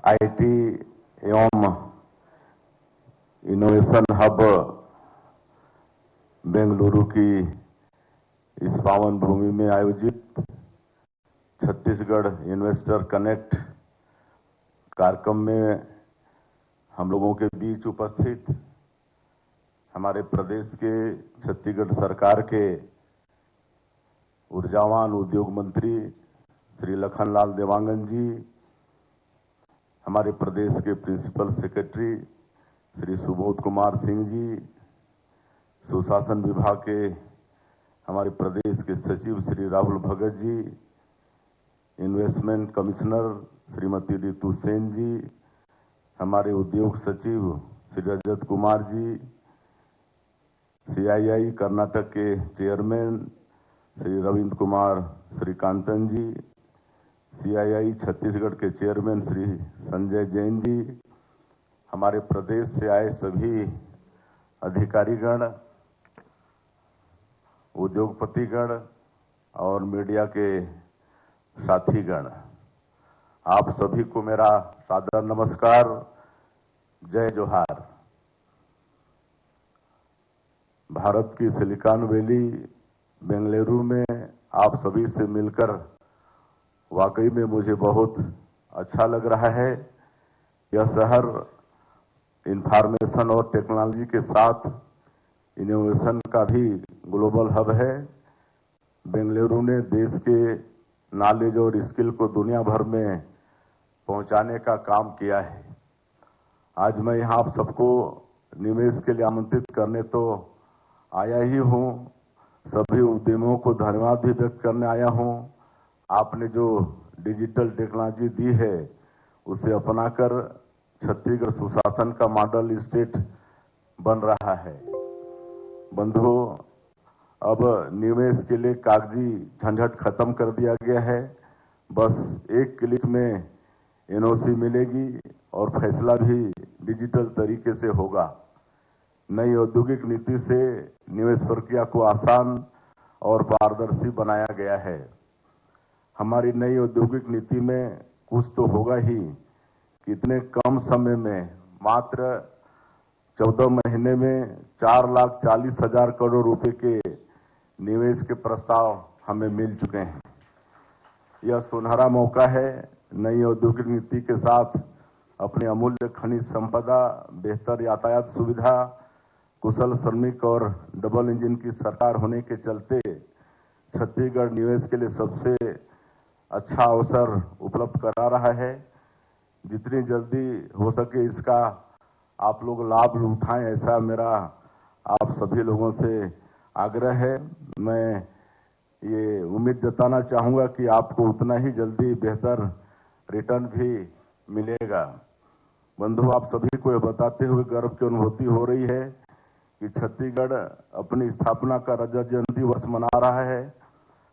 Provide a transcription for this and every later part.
IT एवं innovation hub Bengaluru की इस पावन भूमि में आयोजित छत्तीसगढ़ इन्वेस्टर कनेक्ट कार्यक्रम में हम लोगों के बीच उपस्थित हमारे प्रदेश के छत्तीसगढ़ सरकार के ऊर्जावान उद्योग मंत्री श्री लखनलाल देवांगन जी, हमारे प्रदेश के प्रिंसिपल सेक्रेटरी श्री सुबोध कुमार सिंह जी, सुशासन विभाग के हमारे प्रदेश के सचिव श्री राहुल भगत जी, इन्वेस्टमेंट कमिश्नर श्रीमती रितु सेन जी, हमारे उद्योग सचिव श्री रजत कुमार जी, सीआईआई कर्नाटक के चेयरमैन श्री रविंद्र कुमार श्रीकांतन जी, सीआईआई छत्तीसगढ़ के चेयरमैन श्री संजय जैन जी, हमारे प्रदेश से आए सभी अधिकारीगण, उद्योगपतिगण और मीडिया के साथीगण, आप सभी को मेरा सादर नमस्कार, जय जोहार। भारत की सिलिकॉन वैली बेंगलुरु में आप सभी से मिलकर वाकई में मुझे बहुत अच्छा लग रहा है। यह शहर इंफॉर्मेशन और टेक्नोलॉजी के साथ इनोवेशन का भी ग्लोबल हब है। बेंगलुरु ने देश के नॉलेज और स्किल को दुनिया भर में पहुंचाने का काम किया है। आज मैं यहां आप सबको निवेश के लिए आमंत्रित करने तो आया ही हूं, सभी उद्यमियों को धन्यवाद भी व्यक्त करने आया हूं। आपने जो डिजिटल टेक्नोलॉजी दी है उसे अपनाकर छत्तीसगढ़ सुशासन का मॉडल स्टेट बन रहा है। बंधुओं, अब निवेश के लिए कागजी झंझट खत्म कर दिया गया है। बस एक क्लिक में एनओसी मिलेगी और फैसला भी डिजिटल तरीके से होगा। नई औद्योगिक नीति से निवेश प्रक्रिया को आसान और पारदर्शी बनाया गया है। हमारी नई औद्योगिक नीति में कुछ तो होगा ही कि इतने कम समय में, मात्र 14 महीने में 4,40,000 करोड़ रुपए के निवेश के प्रस्ताव हमें मिल चुके हैं। यह सुनहरा मौका है नई औद्योगिक नीति के साथ अपने अमूल्य खनिज संपदा, बेहतर यातायात सुविधा, कुशल श्रमिक और डबल इंजन की सरकार होने के चलते छत्तीसगढ़ निवेश के लिए सबसे अच्छा अवसर उपलब्ध करा रहा है। जितनी जल्दी हो सके इसका आप लोग लाभ उठाएं, ऐसा मेरा आप सभी लोगों से आग्रह है। मैं ये उम्मीद जताना चाहूंगा कि आपको उतना ही जल्दी बेहतर रिटर्न भी मिलेगा। बंधु, आप सभी को यह बताते हुए गर्व की अनुभूति हो रही है कि छत्तीसगढ़ अपनी स्थापना का रजत जयंती वर्ष मना रहा है।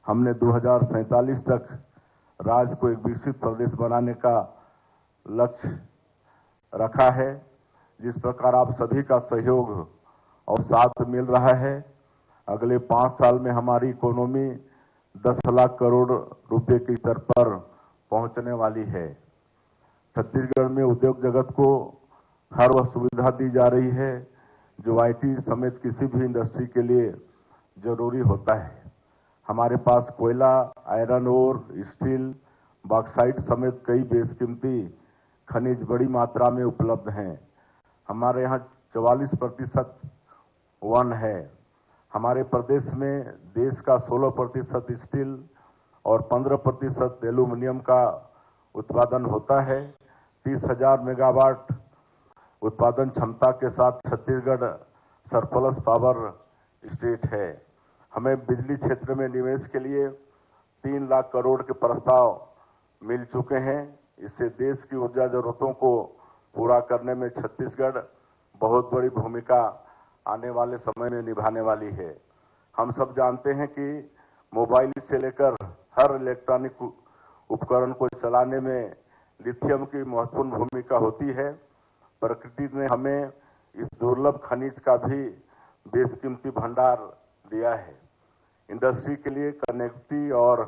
हमने 2047 तक राज्य को एक विकसित प्रदेश बनाने का लक्ष्य रखा है। जिस प्रकार आप सभी का सहयोग और साथ मिल रहा है, अगले 5 साल में हमारी इकोनॉमी 10 लाख करोड़ रुपए की स्तर पर पहुंचने वाली है। छत्तीसगढ़ में उद्योग जगत को हर वह सुविधा दी जा रही है जो आईटी समेत किसी भी इंडस्ट्री के लिए जरूरी होता है। हमारे पास कोयला, आयरन ओर, स्टील, बॉक्साइट समेत कई बेशकीमती खनिज बड़ी मात्रा में उपलब्ध हैं। हमारे यहाँ 44% वन है। हमारे प्रदेश में देश का 16% स्टील और 15% एल्यूमिनियम का उत्पादन होता है। 30,000 मेगावाट उत्पादन क्षमता के साथ छत्तीसगढ़ सरप्लस पावर स्टेट है। हमें बिजली क्षेत्र में निवेश के लिए 3 लाख करोड़ के प्रस्ताव मिल चुके हैं। इससे देश की ऊर्जा जरूरतों को पूरा करने में छत्तीसगढ़ बहुत बड़ी भूमिका आने वाले समय में निभाने वाली है। हम सब जानते हैं कि मोबाइल से लेकर हर इलेक्ट्रॉनिक उपकरण को चलाने में लिथियम की महत्वपूर्ण भूमिका होती है। प्रकृति ने हमें इस दुर्लभ खनिज का भी बेशकीमती भंडार दिया है। इंडस्ट्री के लिए कनेक्टिविटी और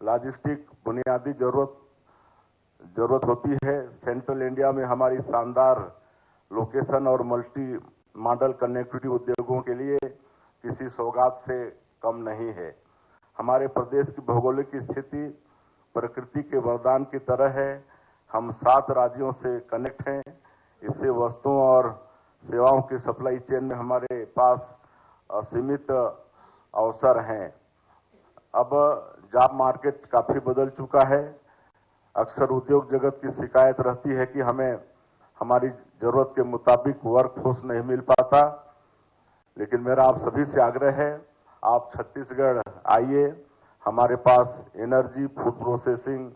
लॉजिस्टिक बुनियादी जरूरत जरूरत होती है। सेंट्रल इंडिया में हमारी शानदार लोकेशन और मल्टी मॉडल कनेक्टिविटी उद्योगों के लिए किसी सौगात से कम नहीं है। हमारे प्रदेश की भौगोलिक स्थिति प्रकृति के वरदान की तरह है। हम 7 राज्यों से कनेक्ट हैं। इससे वस्तुओं और सेवाओं की सप्लाई चेन में हमारे पास असीमित अवसर हैं। अब जॉब मार्केट काफी बदल चुका है। अक्सर उद्योग जगत की शिकायत रहती है कि हमें हमारी जरूरत के मुताबिक वर्कफोर्स नहीं मिल पाता, लेकिन मेरा आप सभी से आग्रह है, आप छत्तीसगढ़ आइए। हमारे पास energy, food processing,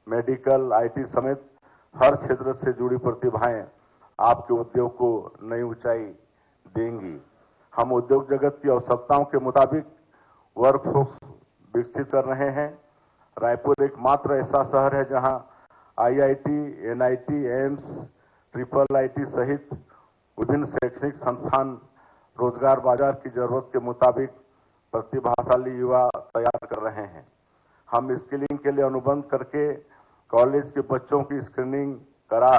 medical, IT समेत हर क्षेत्र से जुड़ी प्रतिभाएं आपके उद्योग को नई ऊंचाई देंगी। हम उद्योग जगत की आवश्यकताओं के मुताबिक वर्कफोर्स विकसित कर रहे हैं। रायपुर एकमात्र ऐसा शहर है जहां IIT, NIT, AIIMS, triple IT सहित विभिन्न शैक्षणिक संस्थान रोजगार बाजार की जरूरत के मुताबिक प्रतिभाशाली युवा तैयार कर रहे हैं। हम स्किलिंग के लिए अनुबंध करके कॉलेज के बच्चों की स्क्रीनिंग करा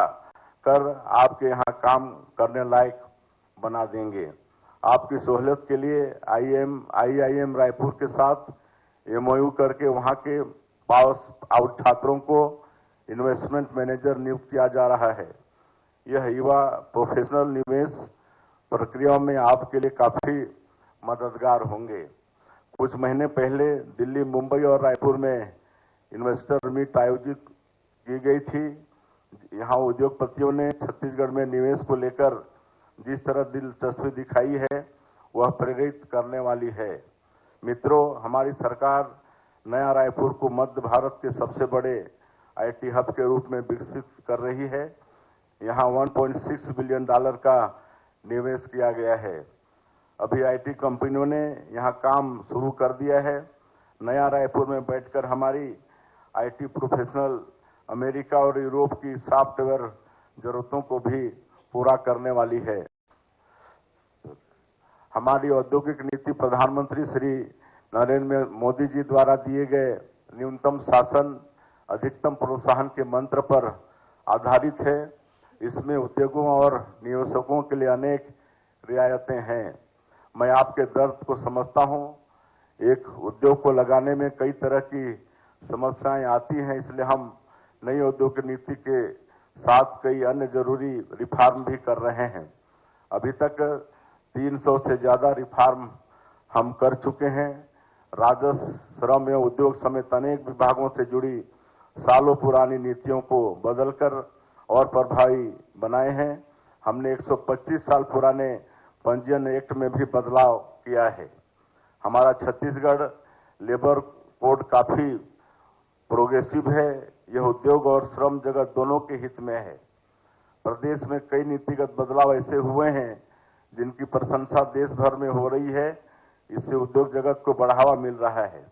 कर आपके यहाँ काम करने लायक बना देंगे। आपकी सहूलियत के लिए आईआईएम रायपुर के साथ एमओयू करके वहां के पास आउट छात्रों को इन्वेस्टमेंट मैनेजर नियुक्त किया जा रहा है। यह युवा प्रोफेशनल निवेश प्रक्रियाओं में आपके लिए काफी मददगार होंगे। कुछ महीने पहले दिल्ली, मुंबई और रायपुर में इन्वेस्टर मीट आयोजित की गई थी। यहां उद्योगपतियों ने छत्तीसगढ़ में निवेश को लेकर जिस तरह दिलचस्पी दिखाई है वह प्रेरित करने वाली है। मित्रों, हमारी सरकार नया रायपुर को मध्य भारत के सबसे बड़े आईटी हब के रूप में विकसित कर रही है। यहां $1.6 बिलियन का निवेश किया गया है। अभी आईटी कंपनियों ने यहां काम शुरू कर दिया है। नया रायपुर में बैठकर हमारी आईटी प्रोफेशनल अमेरिका और यूरोप की सॉफ्टवेयर जरूरतों को भी पूरा करने वाली है। हमारी औद्योगिक नीति प्रधानमंत्री श्री नरेंद्र मोदी जी द्वारा दिए गए न्यूनतम शासन, अधिकतम प्रोत्साहन के मंत्र पर आधारित है। इसमें उद्योगों और निवेशकों के लिए अनेक रियायतें हैं। मैं आपके दर्द को समझता हूं। एक उद्योग को लगाने में कई तरह की समस्याएं आती हैं, इसलिए हम नई औद्योगिक नीति के साथ कई अन्य जरूरी रिफॉर्म भी कर रहे हैं। अभी तक 300 से ज्यादा रिफॉर्म हम कर चुके हैं। राजस्व, श्रम एवं उद्योग समेत अनेक विभागों से जुड़ी सालों पुरानी नीतियों को बदलकर और प्रभावी बनाए हैं। हमने 125 साल पुराने पंजीयन एक्ट में भी बदलाव किया है। हमारा छत्तीसगढ़ लेबर कोड काफी प्रोग्रेसिव है। यह उद्योग और श्रम जगत दोनों के हित में है। प्रदेश में कई नीतिगत बदलाव ऐसे हुए हैं जिनकी प्रशंसा देश भर में हो रही है। इससे उद्योग जगत को बढ़ावा मिल रहा है।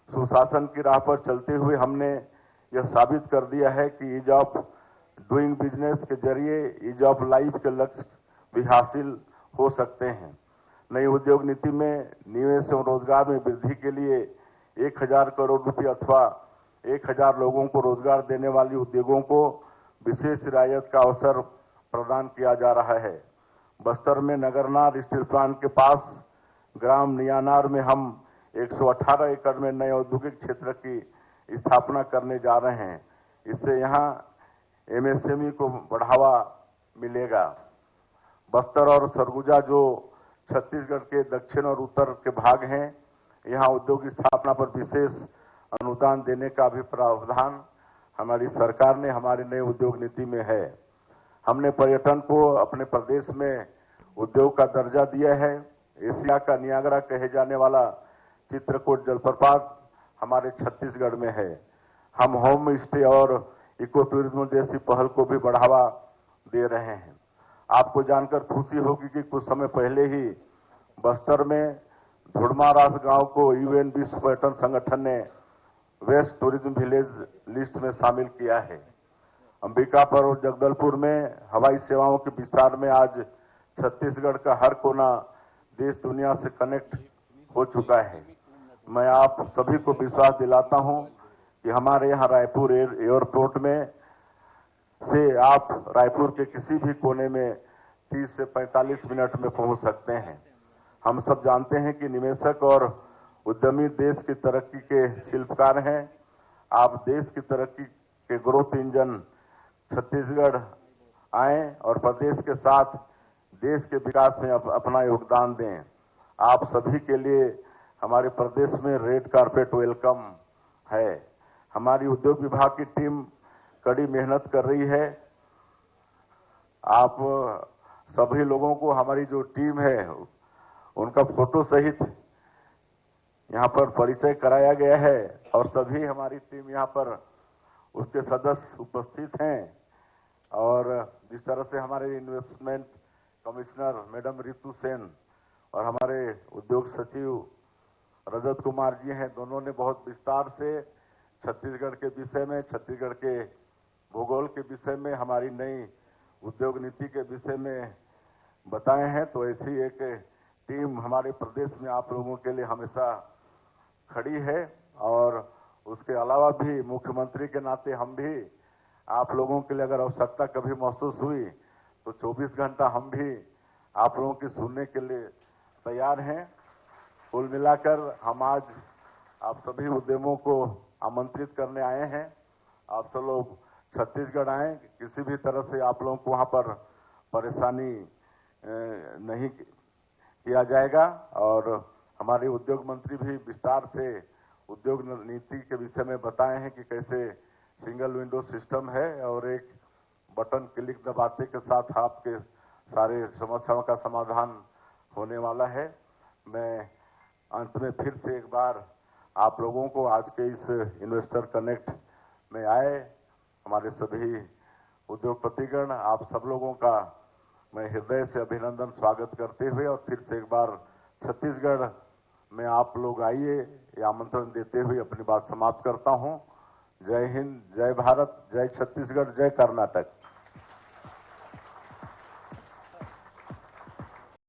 सुशासन की राह पर चलते हुए हमने यह साबित कर दिया है कि ईज ऑफ डूइंग बिजनेस के जरिए ईज ऑफ लाइफ के लक्ष्य भी हासिल हो सकते हैं। नई उद्योग नीति में निवेश एवं रोजगार में वृद्धि के लिए 1000 करोड़ रुपये अथवा 1000 लोगों को रोजगार देने वाली उद्योगों को विशेष रियायत का अवसर प्रदान किया जा रहा है। बस्तर में नगरनार स्टील प्लांट के पास ग्राम नियानार में हम 118 एकड़ में नए औद्योगिक क्षेत्र की स्थापना करने जा रहे हैं। इससे यहां एमएसएमई को बढ़ावा मिलेगा। बस्तर और सरगुजा जो छत्तीसगढ़ के दक्षिण और उत्तर के भाग हैं, यहां उद्योग स्थापना पर विशेष अनुदान देने का भी प्रावधान हमारी सरकार ने हमारी नई उद्योग नीति में है। हमने पर्यटन को अपने प्रदेश में उद्योग का दर्जा दिया है। एशिया का नियाग्रा कहे जाने वाला चित्रकूट जलप्रपात हमारे छत्तीसगढ़ में है। हम होम स्टे और इको टूरिज्म जैसी पहल को भी बढ़ावा दे रहे हैं। आपको जानकर खुशी होगी कि कुछ समय पहले ही बस्तर में धुड़मारास गांव को यूएन विश्व पर्यटन संगठन ने वेस्ट टूरिज्म विलेज लिस्ट में शामिल किया है। अंबिकापुर और जगदलपुर में हवाई सेवाओं के विस्तार में आज छत्तीसगढ़ का हर कोना देश दुनिया से कनेक्ट हो चुका है। मैं आप सभी को विश्वास दिलाता हूं कि हमारे यहाँ रायपुर एयरपोर्ट में से आप रायपुर के किसी भी कोने में 30 से 45 मिनट में पहुंच सकते हैं। हम सब जानते हैं कि निवेशक और उद्यमी देश की तरक्की के शिल्पकार हैं। आप देश की तरक्की के ग्रोथ इंजन छत्तीसगढ़ आए और प्रदेश के साथ देश के विकास में अपना योगदान दें। आप सभी के लिए हमारे प्रदेश में रेड कारपेट वेलकम है। हमारी उद्योग विभाग की टीम कड़ी मेहनत कर रही है। आप सभी लोगों को हमारी जो टीम है उनका फोटो सहित यहां पर परिचय कराया गया है और सभी हमारी टीम यहां पर उसके सदस्य उपस्थित हैं। और जिस तरह से हमारे investment commissioner madam Ritu Sen और हमारे उद्योग सचिव रजत कुमार जी हैं, दोनों ने बहुत विस्तार से छत्तीसगढ़ के विषय में, छत्तीसगढ़ के भूगोल के विषय में, हमारी नई उद्योग नीति के विषय में बताए हैं। तो ऐसी एक टीम हमारे प्रदेश में आप लोगों के लिए हमेशा खड़ी है। और उसके अलावा भी मुख्यमंत्री के नाते हम भी आप लोगों के लिए अगर आवश्यकता कभी महसूस हुई तो 24 घंटा हम भी आप लोगों की सुनने के लिए तैयार हैं। कुल मिलाकर हम आज आप सभी उद्यमों को आमंत्रित करने आए हैं। आप सब लोग छत्तीसगढ़ आए, किसी भी तरह से आप लोगों को वहां पर परेशानी नहीं किया जाएगा। और हमारे उद्योग मंत्री भी विस्तार से उद्योग नीति के विषय में बताए हैं कि कैसे सिंगल विंडो सिस्टम है और एक बटन क्लिक दबाते के साथ आपके सारे समस्याओं का समाधान होने वाला है। मैं अंत में फिर से एक बार आप लोगों को आज के इस इन्वेस्टर कनेक्ट में आए हमारे सभी उद्योगपतिगण, आप सब लोगों का मैं हृदय से अभिनंदन स्वागत करते हुए और फिर से एक बार छत्तीसगढ़ में आप लोग आइए ये आमंत्रण देते हुए अपनी बात समाप्त करता हूं। जय हिंद, जय भारत, जय छत्तीसगढ़, जय कर्नाटक।